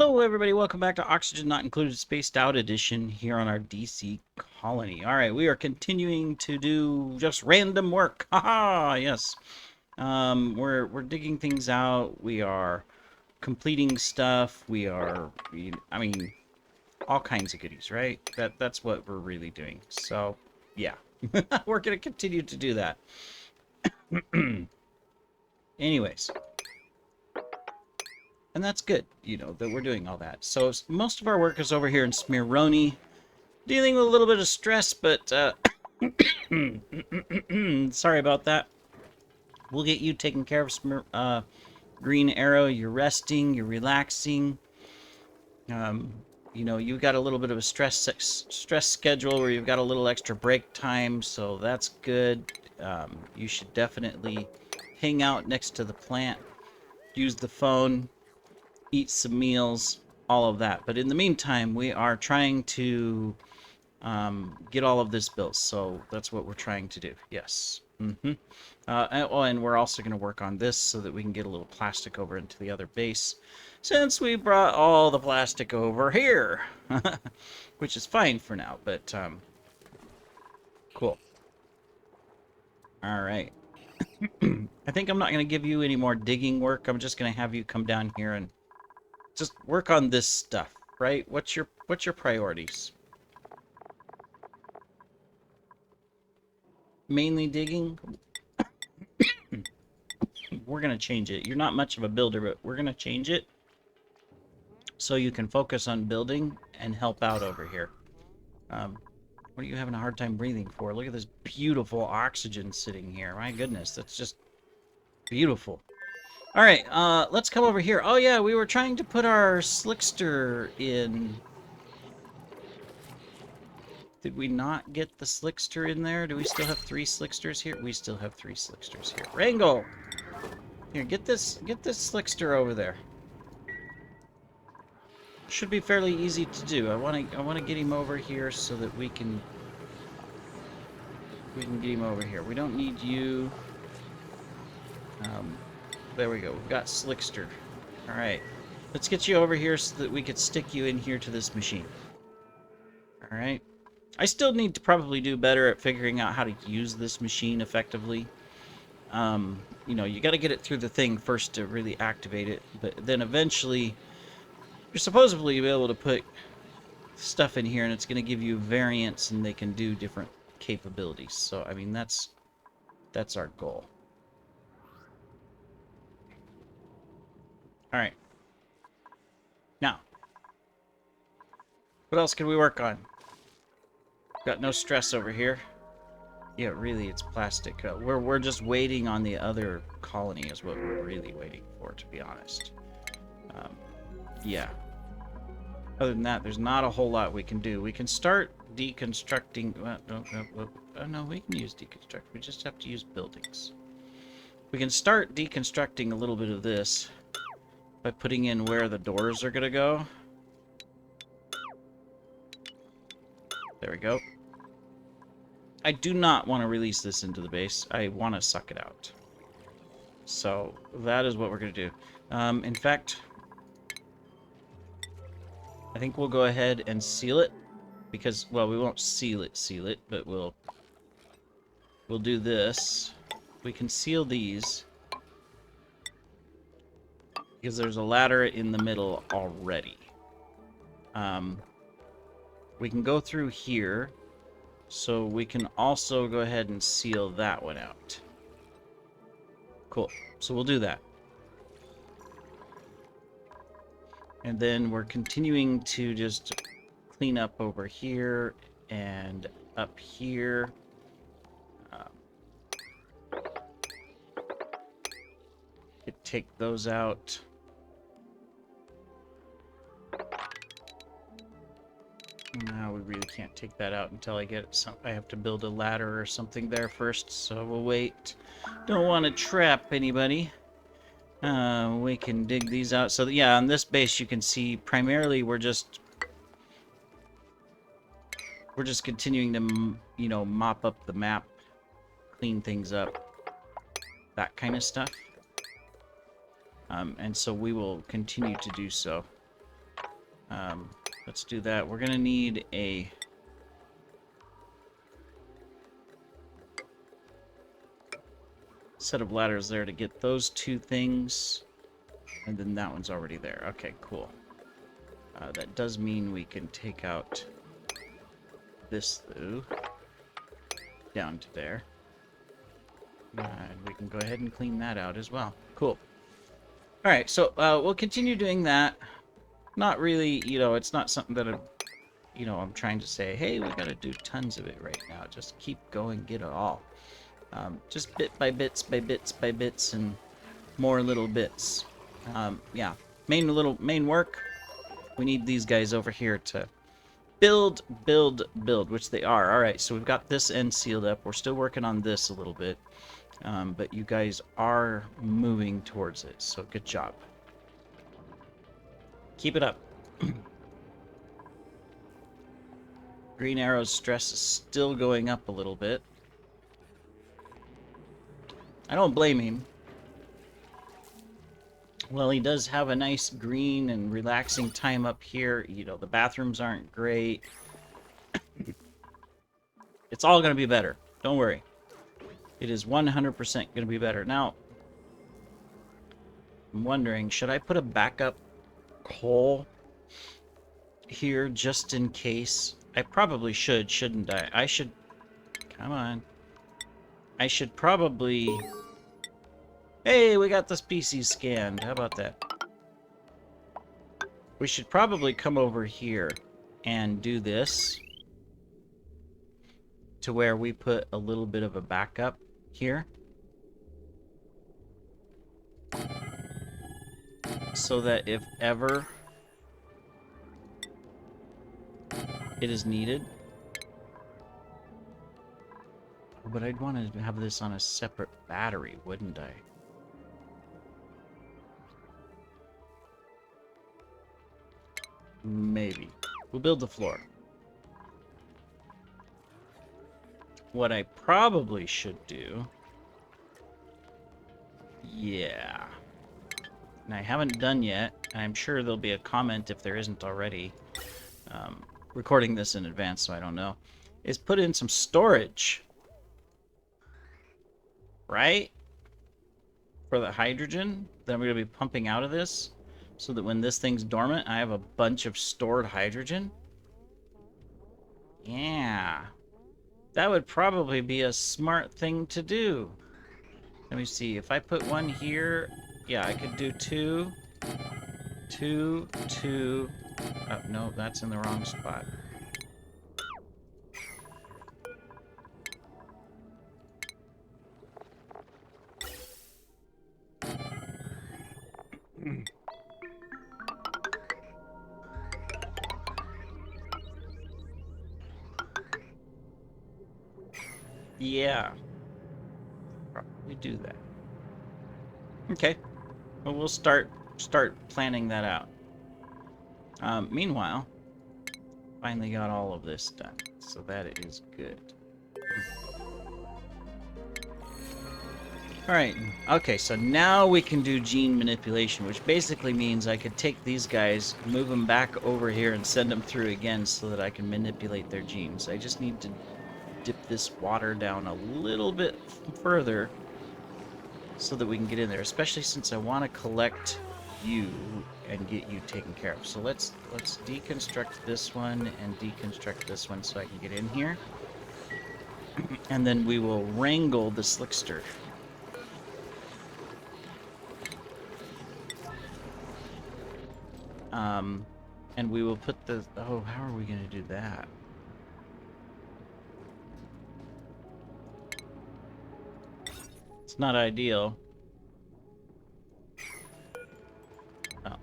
Hello, everybody. Welcome back to Oxygen Not Included Spaced Out Edition here on our DC colony. All right, we are continuing to do just random work. Haha, yes. We're digging things out. We are completing stuff. I mean, all kinds of goodies, right? That's what we're really doing. So, yeah, we're gonna continue to do that. Anyways, and that's good, that we're doing all that. So most of our work is over here in Smironi. Dealing with a little bit of stress, but sorry about that. We'll get you taken care of, Green Arrow. You're resting, you're relaxing. Um, you've got a little bit of a stress schedule where you've got a little extra break time, so that's good. You should definitely hang out next to the plant, use the phone, eat some meals, all of that. But in the meantime, we are trying to get all of this built. So that's what we're trying to do. Yes. And we're also going to work on this so that we can get a little plastic over into the other base, since we brought all the plastic over here, which is fine for now. But cool. All right. I think I'm not going to give you any more digging work. I'm just going to have you come down here and just work on this stuff. Right? What's your priorities? Mainly digging. We're going to change it. You're not much of a builder, but we're going to change it so you can focus on building and help out over here. What are you having a hard time breathing for? Look at this beautiful oxygen sitting here. My goodness, that's just beautiful. All right, let's come over here. Oh yeah, we were trying to put our slickster in. Did we not get the slickster in there? Do we still have 3 slicksters here? We still have 3 slicksters here. Rango! Here, get this slickster over there. Should be fairly easy to do. I want to get him over here so that we can get him over here. We don't need you. There we go. We've got Slickster. All right. Let's get you over here so that we could stick you in here to this machine. All right. I still need to probably do better at figuring out how to use this machine effectively. You got to get it through the thing first to really activate it, but then eventually you're supposedly be able to put stuff in here and it's going to give you variants and they can do different capabilities. So, I mean, that's our goal. All right. Now, what else can we work on? Got no stress over here. Yeah, really, it's plastic. We're just waiting on the other colony is what we're really waiting for, to be honest. Yeah. Other than that, there's not a whole lot we can do. We can start deconstructing. Oh, no, we can use deconstruct. We just have to use buildings. We can start deconstructing a little bit of this by putting in where the doors are going to go. There we go. I do not want to release this into the base. I want to suck it out. So that is what we're going to do. In fact, I think we'll go ahead and seal it. Because, well, we won't seal it, but we'll do this. We can seal these. Because there's a ladder in the middle already. We can go through here. So we can also go ahead and seal that one out. Cool. So we'll do that. And then we're continuing to just clean up over here and up here. Take those out. Now we really can't take that out until I get some. I have to build a ladder or something there first, so we'll wait. Don't want to trap anybody. We can dig these out. So yeah, on this base you can see primarily we're just continuing to mop up the map, clean things up, that kind of stuff. And so we will continue to do so. Let's do that. We're gonna need a set of ladders there to get those two things. And then that one's already there. Okay, cool. That does mean we can take out this, though, down to there. And we can go ahead and clean that out as well. Cool. Alright, so we'll continue doing that. Not really, you know, it's not something that I'm trying to say, hey, we gotta do tons of it right now. Just keep going, get it all. Just bit by bits, by bits, by bits, and more little bits. Yeah, main work. We need these guys over here to build, which they are. All right, so we've got this end sealed up. We're still working on this a little bit, but you guys are moving towards it, so good job. Keep it up. Green Arrow's stress is still going up a little bit. I don't blame him. Well, he does have a nice green and relaxing time up here. You know, the bathrooms aren't great. It's all going to be better. Don't worry. It is 100% going to be better. Now, I'm wondering, should I put a backup hole here just in case? I probably should, shouldn't I? I should... Come on. I should probably... Hey, we got the species scanned. How about that? We should probably come over here and do this to where we put a little bit of a backup here. So that if ever it is needed. But I'd want to have this on a separate battery, wouldn't I? Maybe. We'll build the floor. What I probably should do... Yeah. And I haven't done yet. I'm sure there'll be a comment if there isn't already. Recording this in advance, so I don't know. Is put in some storage. Right? For the hydrogen that I'm going to be pumping out of this. So that when this thing's dormant, I have a bunch of stored hydrogen. Yeah. That would probably be a smart thing to do. Let me see. If I put one here, yeah, I could do two. Oh, no, that's in the wrong spot. Yeah. Probably do that. Okay. Well, we'll start planning that out. Meanwhile, finally got all of this done, so that is good. Alright, okay, so now we can do gene manipulation, which basically means I could take these guys, move them back over here, and send them through again so that I can manipulate their genes. I just need to dip this water down a little bit further so that we can get in there, especially since I want to collect you and get you taken care of. So let's deconstruct this one and deconstruct this one so I can get in here. And then we will wrangle the Slickster. And we will put the... Oh, how are we going to do that? It's not ideal.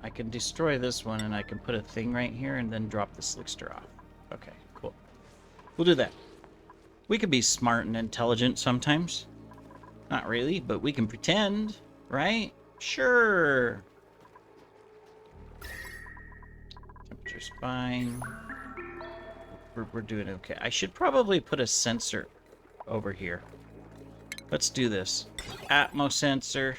I can destroy this one, and I can put a thing right here and then drop the Slickster off. Okay, cool. We'll do that. We can be smart and intelligent sometimes. Not really, but we can pretend, right? Sure. Temperature's fine. We're doing okay. I should probably put a sensor over here. Let's do this. Atmo sensor.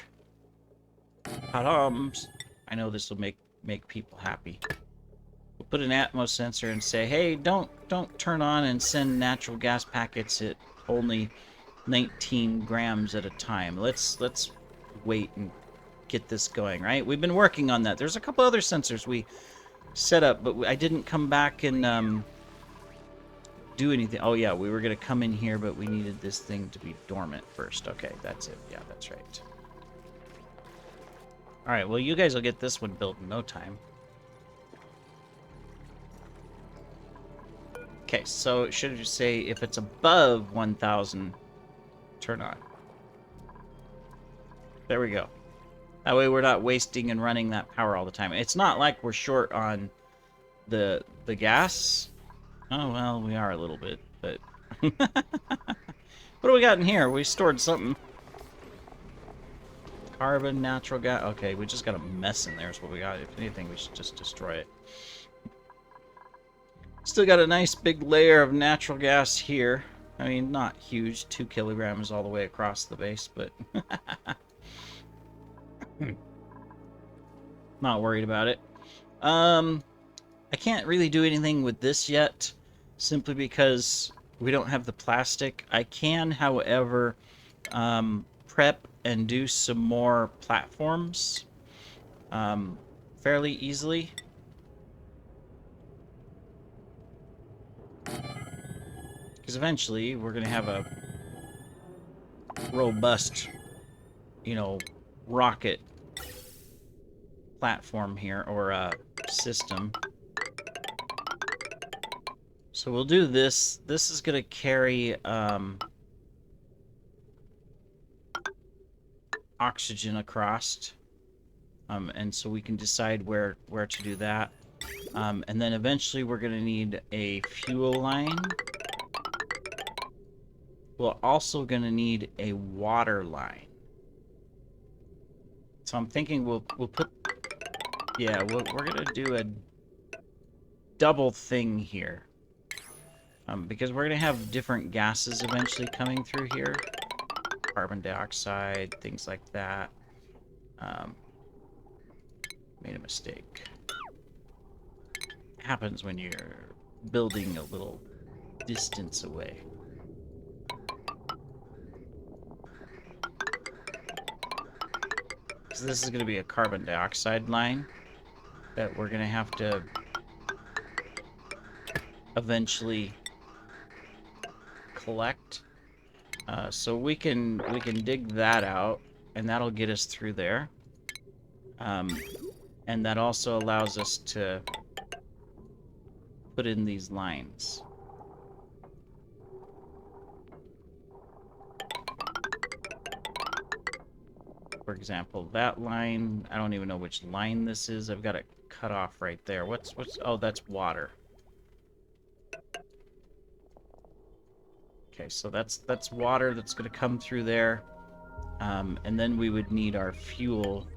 I know this will make people happy. We'll put an Atmos sensor and say, hey, don't turn on and send natural gas packets at only 19 grams at a time. Let's wait and get this going, right? We've been working on that. There's a couple other sensors we set up, but I didn't come back and do anything. Oh yeah, we were gonna come in here, but we needed this thing to be dormant first. Okay, that's it. Yeah, that's right. All right, well, you guys will get this one built in no time. Okay, so it should just say if it's above 1,000, turn on. There we go. That way we're not wasting and running that power all the time. It's not like we're short on the gas. Oh, well, we are a little bit, but... What do we got in here? We stored something. Carbon, natural gas. Okay, we just got a mess in there is what we got. If anything, we should just destroy it. Still got a nice big layer of natural gas here. I mean, not huge, 2 kilograms all the way across the base, but... Not worried about it. I can't really do anything with this yet, simply because we don't have the plastic. I can, however, prep and do some more platforms fairly easily. Because eventually we're going to have a robust, you know, rocket platform here, or system. So we'll do this. This is going to carry oxygen across. And so we can decide where to do that. And then eventually we're going to need a fuel line. We're also going to need a water line. So I'm thinking we'll put... Yeah, we're going to do a double thing here. Because we're going to have different gases eventually coming through here. Carbon dioxide, things like that. Made a mistake. Happens when you're building a little distance away. So this is going to be a carbon dioxide line that we're going to have to eventually collect. So we can dig that out, and that'll get us through there. And that also allows us to put in these lines. For example, that line, I don't even know which line this is. I've got it cut off right there. What's oh, that's water. Okay, so that's water that's going to come through there. And then we would need our fuel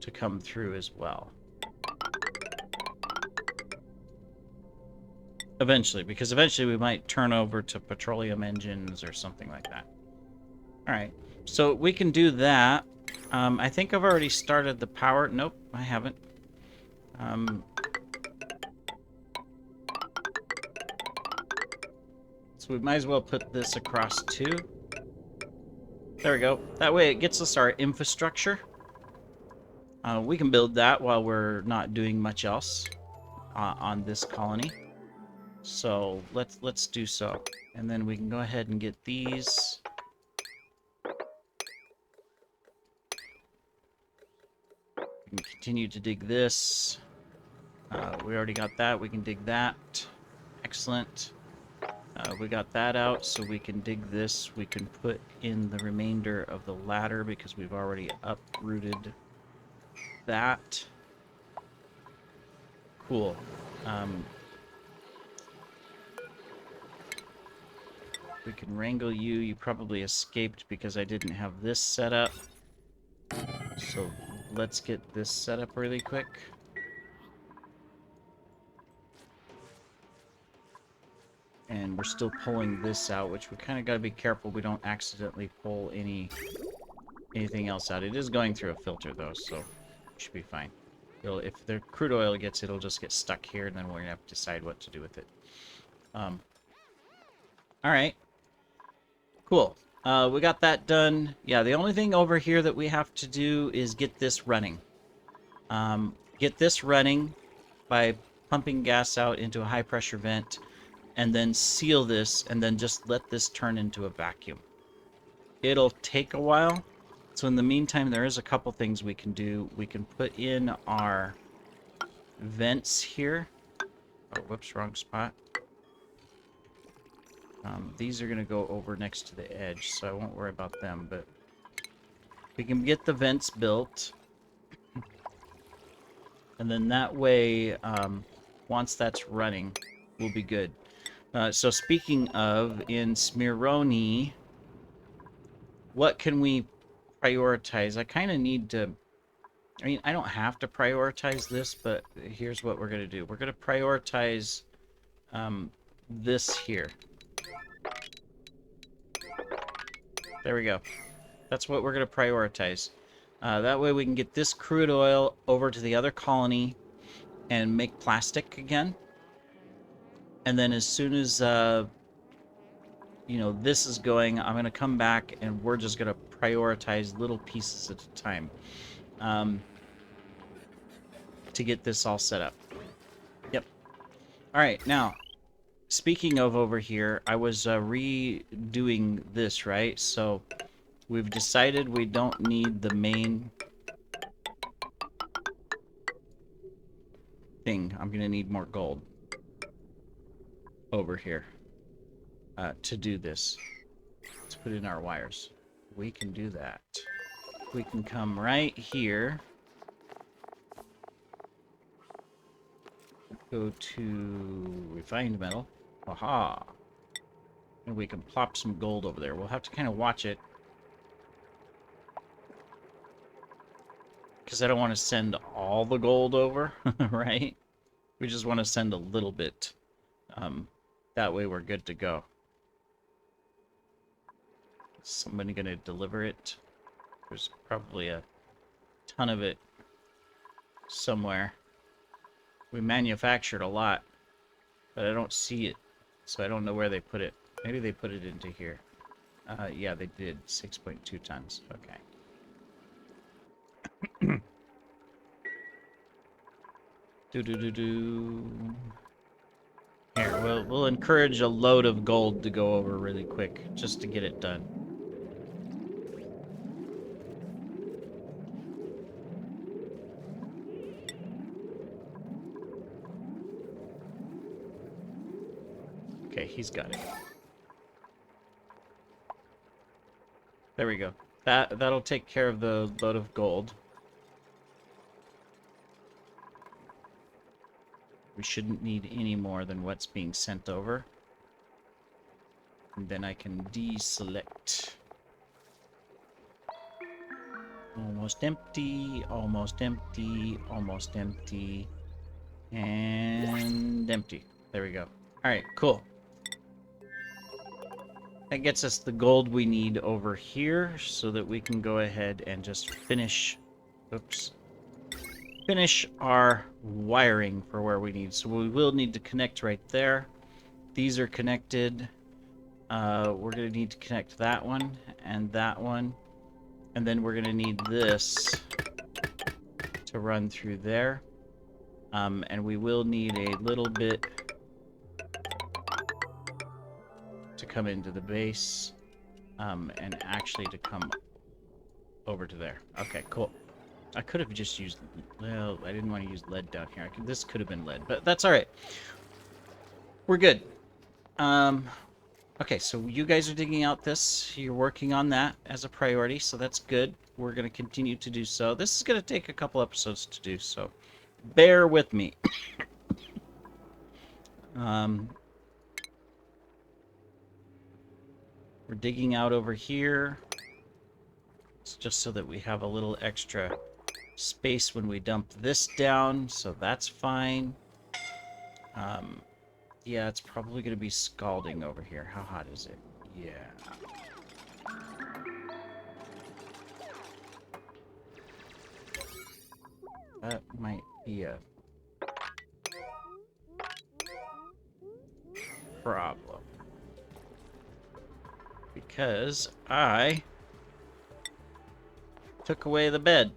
to come through as well. Eventually, because eventually we might turn over to petroleum engines or something like that. Alright, so we can do that. I think I've already started the power. Nope, I haven't. So we might as well put this across too. There we go. That way it gets us our infrastructure. We can build that while we're not doing much else on this colony. So let's do so. And then we can go ahead and get these. We can continue to dig this. We already got that. We can dig that. Excellent. We got that out, so we can dig this. We can put in the remainder of the ladder because we've already uprooted that. Cool. We can wrangle you. You probably escaped because I didn't have this set up. So let's get this set up really quick. And we're still pulling this out, which we kind of got to be careful we don't accidentally pull anything else out. It is going through a filter, though, so it should be fine. If the crude oil it'll just get stuck here, and then we're going to have to decide what to do with it. All right. Cool. We got that done. Yeah, the only thing over here that we have to do is get this running. Get this running by pumping gas out into a high-pressure vent, and then seal this, and then just let this turn into a vacuum. It'll take a while, so in the meantime, there is a couple things we can do. We can put in our vents here. Oh, whoops, wrong spot. These are going to go over next to the edge, so I won't worry about them, but we can get the vents built. And then that way, once that's running, we'll be good. So speaking of, in Smironi, what can we prioritize? I kind of need to... I mean, I don't have to prioritize this, but here's what we're going to do. We're going to prioritize this here. There we go. That's what we're going to prioritize. That way we can get this crude oil over to the other colony and make plastic again. And then as soon as, you know, this is going, I'm going to come back and we're just going to prioritize little pieces at a time to get this all set up. Yep. All right, now, speaking of over here, I was redoing this, right? So we've decided we don't need the main thing. I'm going to need more gold over here to do this. Let's put in our wires. We can do that. We can come right here. Go to refined metal. Aha! And we can plop some gold over there. We'll have to kind of watch it, because I don't want to send all the gold over, right? We just want to send a little bit. That way we're good to go. Is somebody going to deliver it? There's probably a ton of it somewhere. We manufactured a lot, but I don't see it, so I don't know where they put it. Maybe they put it into here. Yeah, they did. 6.2 tons. Okay. Here, we'll encourage a load of gold to go over really quick, just to get it done. Okay, he's got it. There we go. That'll take care of the load of gold. We shouldn't need any more than what's being sent over. And then I can deselect. Almost empty, almost empty, almost empty, and empty. There we go. Alright, cool. That gets us the gold we need over here so that we can go ahead and just finish... Oops. Finish our wiring for where we need. So we will need to connect right there. These are connected. We're going to need to connect that one and that one. And then we're going to need this to run through there. And we will need a little bit to come into the base. And actually to come over to there. Okay, cool. I could have just used... Well, I didn't want to use lead down here. This could have been lead, but that's alright. We're good. Okay, so you guys are digging out this. You're working on that as a priority, so that's good. We're going to continue to do so. This is going to take a couple episodes to do, so bear with me. We're digging out over here. It's just so that we have a little extra space when we dump this down, so that's fine. Yeah, it's probably going to be scalding over here. How hot is it? Yeah. That might be a problem. Because I took away the bed.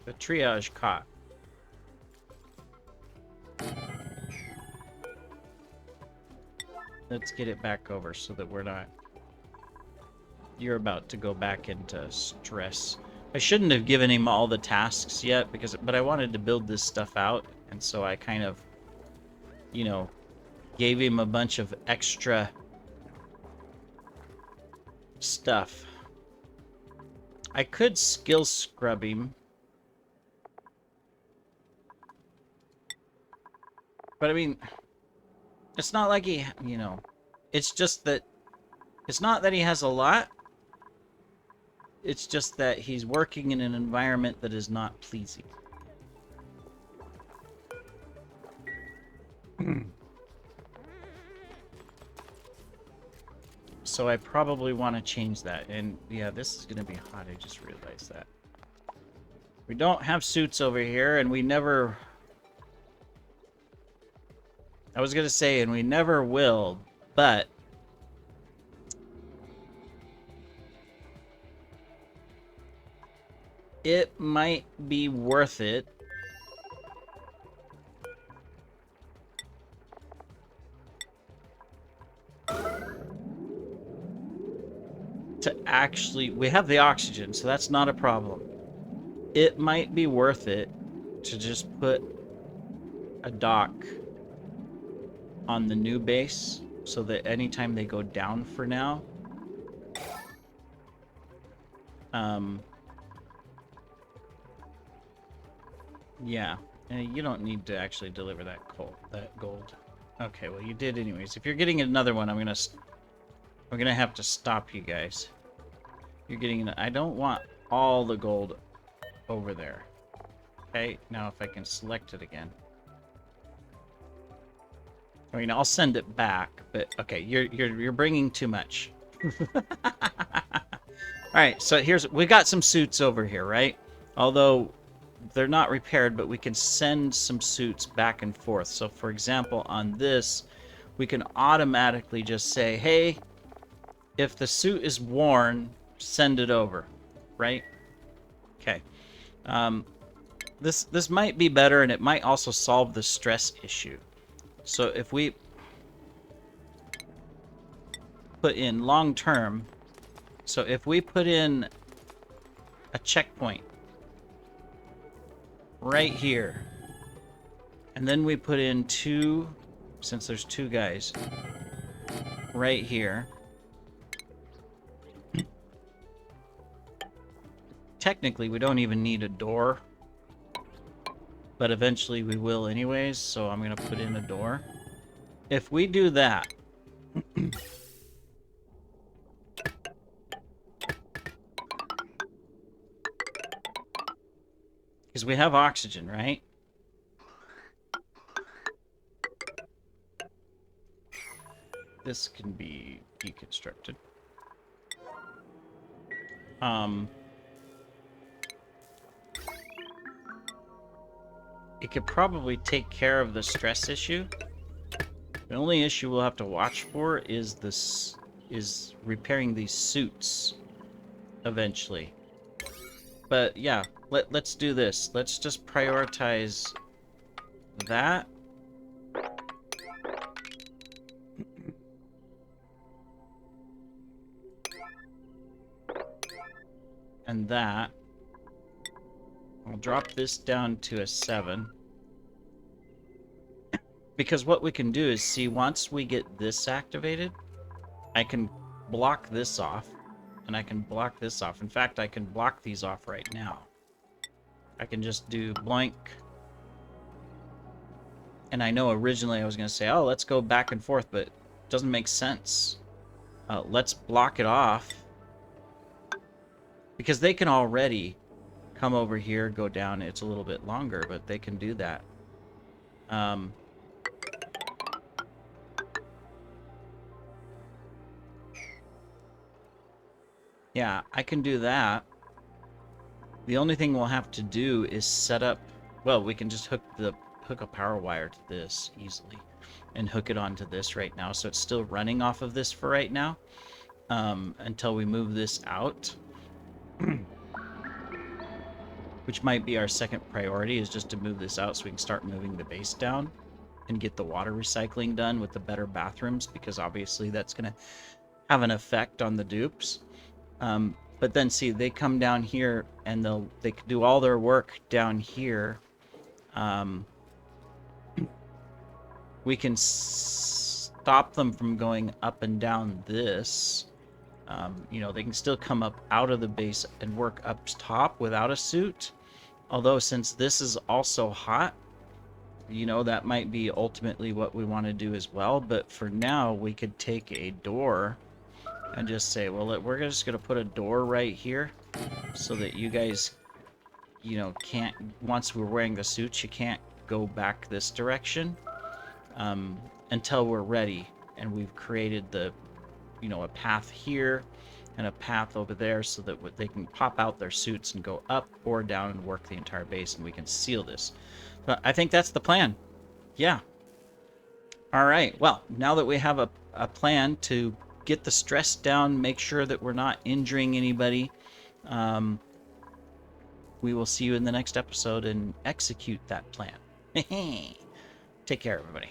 The triage cot. Let's get it back over so that we're not... You're about to go back into stress. I shouldn't have given him all the tasks yet, but I wanted to build this stuff out, and so I kind of, you know, gave him a bunch of extra stuff. I could skill scrub him. But I mean, it's not like he, you know, it's just that, it's not that he has a lot. It's just that he's working in an environment that is not pleasing. So I probably want to change that. And yeah, this is going to be hot. I just realized that. We don't have suits over here, and we never... I was going to say, and we never will, but... it might be worth it to actually... We have the oxygen, so that's not a problem. It might be worth it to just put a dock on the new base so that anytime they go down for now, yeah, and you don't need to actually deliver that gold. Okay, well you did anyways. If you're getting another one, I'm gonna have to stop you guys. You're getting I don't want all the gold over there. Okay, now if I can select it again. I mean, I'll send it back, but okay, you're bringing too much. All right, so we got some suits over here, right? Although they're not repaired, but we can send some suits back and forth. So for example, on this, we can automatically just say, hey, if the suit is worn, send it over, right? Okay. This might be better, and it might also solve the stress issue. So if we put in long term, so if we put in a checkpoint right here, and then we put in two, since there's two guys, right here. Technically, we don't even need a door, but eventually we will anyways, so I'm gonna put in a door. If we do that, because we have oxygen, right? This can be deconstructed. It could probably take care of the stress issue. The only issue we'll have to watch for is repairing these suits eventually. But yeah, let's do this. Let's just prioritize that. And that. I'll drop this down to a 7. Because what we can do is, see, once we get this activated, I can block this off, and I can block this off. In fact, I can block these off right now. I can just do blank. And I know originally I was going to say, oh, let's go back and forth, but it doesn't make sense. Let's block it off. Because they can already come over here, go down. It's a little bit longer, but they can do that. Yeah, I can do that. The only thing we'll have to do is set up Well, we can just hook a power wire to this easily and hook it onto this right now. So it's still running off of this for right now, until we move this out. Which might be our second priority, is just to move this out so we can start moving the base down and get the water recycling done with the better bathrooms, because obviously that's going to have an effect on the dupes. But then see, they come down here and they can do all their work down here. We can stop them from going up and down this. You know, they can still come up out of the base and work up top without a suit. Although since this is also hot, you know, that might be ultimately what we want to do as well. But for now, we could take a door and just say, well, we're just going to put a door right here so that you guys, you know, can't, once we're wearing the suits, you can't go back this direction until we're ready. And we've created the, you know, a path here and a path over there so that they can pop out their suits and go up or down and work the entire base, and we can seal this. But I think that's the plan. Yeah. All right. Well, now that we have a plan to get the stress down, make sure that we're not injuring anybody, we will see you in the next episode and execute that plan. Take care, everybody.